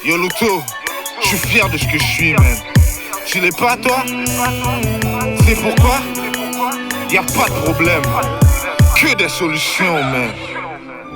Yo Luto, je suis fier de ce que je suis, man. Tu l'es pas, toi? C'est pourquoi? Y'a pas de problème. Que des solutions, man.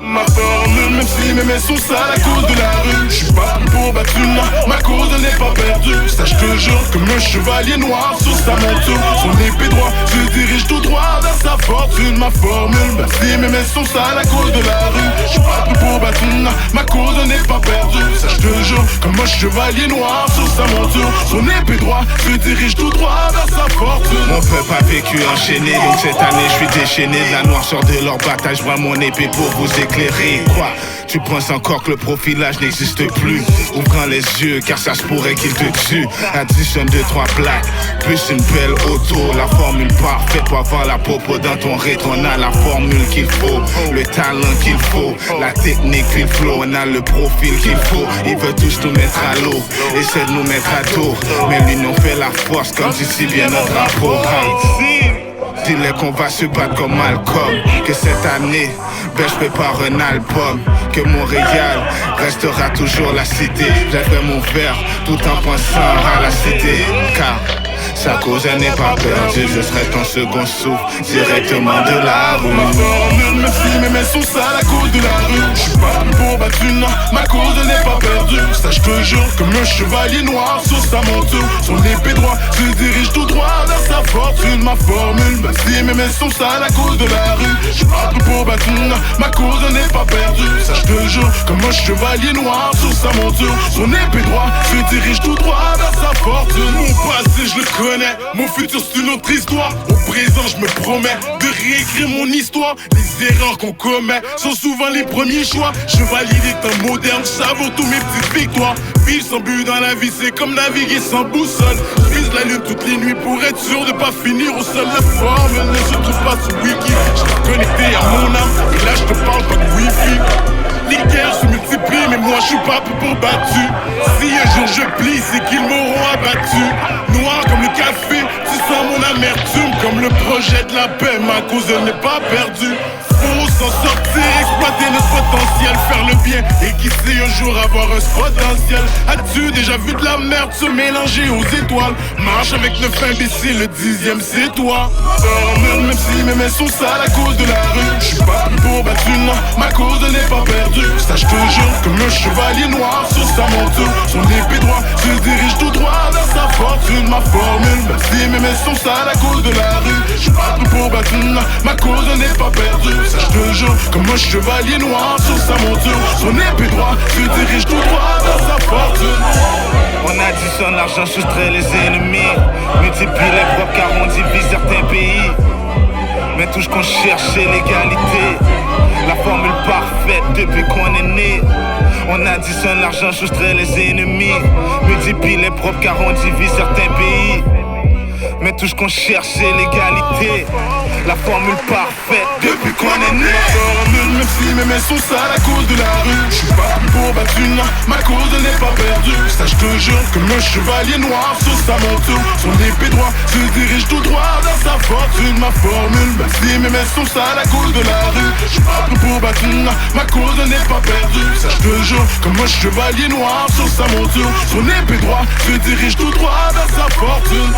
Ma formule, même si mes mains sont sales à cause de la rue, j'suis pas pris pour battu, non, ma cause n'est pas perdue. Ça je te jure, comme un chevalier noir sur sa monture, son épée droit, je dirige tout droit vers sa fortune. Ma formule, même si mes mains sont sales à cause de la rue, j'suis pas pris pour battu, non, ma cause n'est pas perdue. Ça je te jure, comme un chevalier noir sur sa monture, son épée droit, je dirige tout droit vers sa fortune. Mon peuple a vécu enchaîné, donc cette année je suis déchaîné. De la noirceur de leur bataille, je vois mon épée pour vous éclairer. Quoi? Tu penses encore que le profilage n'existe plus? Ouvre les yeux car ça se pourrait qu'il te tue. Additionne 2-3 plaques, plus une belle auto. La formule parfaite pour avoir la popo dans ton rétro. On a la formule qu'il faut, le talent qu'il faut, la technique qu'il faut. On a le profil qu'il faut. Ils veulent tous nous mettre à l'eau, essaient de nous mettre à dos. Mais l'union fait la force comme dit si bien notre drapeau. Dis-les qu'on va se battre comme Malcolm. Que cette année, ben je prépare un album. Que Montréal restera toujours la cité. J'aimerais mon verre tout en pensant à la cité. Car sa cause elle n'est pas perdue. Je serai ton second souffle directement de la rue. Ma formule, même si mes mains sont sales à cause de la rue, j'suis pas pris pour battu, non, ma cause n'est pas perdue. Ça je te jure, comme un chevalier noir sur sa monture, son épée droit, je dirige tout droit vers sa fortune. Ma formule, même si mes mains sont sales à cause de la rue, j'suis pas pris pour battu, non, ma cause n'est pas perdue. Ça je te jure, comme un chevalier noir sur sa monture, son épée droit, je dirige tout droit vers sa fortune. Mon passé je le connais, mon futur c'est une autre histoire. Au présent je me promets de réécrire mon histoire. Les erreurs qu'on commet sont souvent les premiers choix. Chevalier des temps modernes, savoure tous mes petites victoires. Vivre sans but dans la vie c'est comme naviguer sans boussole. Je vise la lune toutes les nuits pour être sûr de pas finir au sol. La formule ne se trouve pas sur Wiki. Je suis connecté à mon âme et là je te parle pas de wifi. Les guerres se multiplient mais moi je suis pas pour battu. Si un jour je plie c'est qu'ils m'auront abattu. Noir comme le café, tu sens mon amertume. Comme le projet de la paix, ma cause elle n'est pas perdue. Faut s'en sortir, exploiter notre potentiel, faire le bien et qui sait un jour avoir un potentiel. As-tu déjà vu de la merde se mélanger aux étoiles? Marche avec 9 imbéciles, le 10e c'est toi. Formule, même si mes mains sont sales à cause de la rue, j'suis pas pris pour battu, non, ma cause n'est pas perdue. Ça je te jure, comme un chevalier noir sur sa monture, son épée droit, je dirige tout droit vers sa fortune. Ma formule, même si mes mains sont sales à cause de la rue, j'suis pas pris pour battu, non, ma cause n'est pas perdue. Ça je te jure, comme un chevalier noir sur sa monture, son épée droit, je dirige tout droit vers sa fortune. On additionne l'argent, soustrait les ennemis, multiplie les propres car on divise certains pays. Mais tout ce qu'on cherche c'est l'égalité, la formule parfaite depuis qu'on est né. On additionne l'argent, soustrait les ennemis, multiplie les propres car on divise certains pays. Mais tout ce qu'on cherche c'est l'égalité, la formule parfaite depuis qu'on est né. Formule, même si mes mains sont sales à cause de la rue, j'suis pas pris pour battu, non, ma cause n'est pas perdue. Ça je te jure, comme un chevalier noir sur sa monture, son épée droit, je dirige tout droit vers sa fortune. Ma formule, même si mes mains sont sales à cause de la rue, j'suis pas pris pour battu, non, ma cause n'est pas perdue. Ça je te jure, comme un chevalier noir sur sa monture, son épée droit, je dirige tout droit vers sa fortune.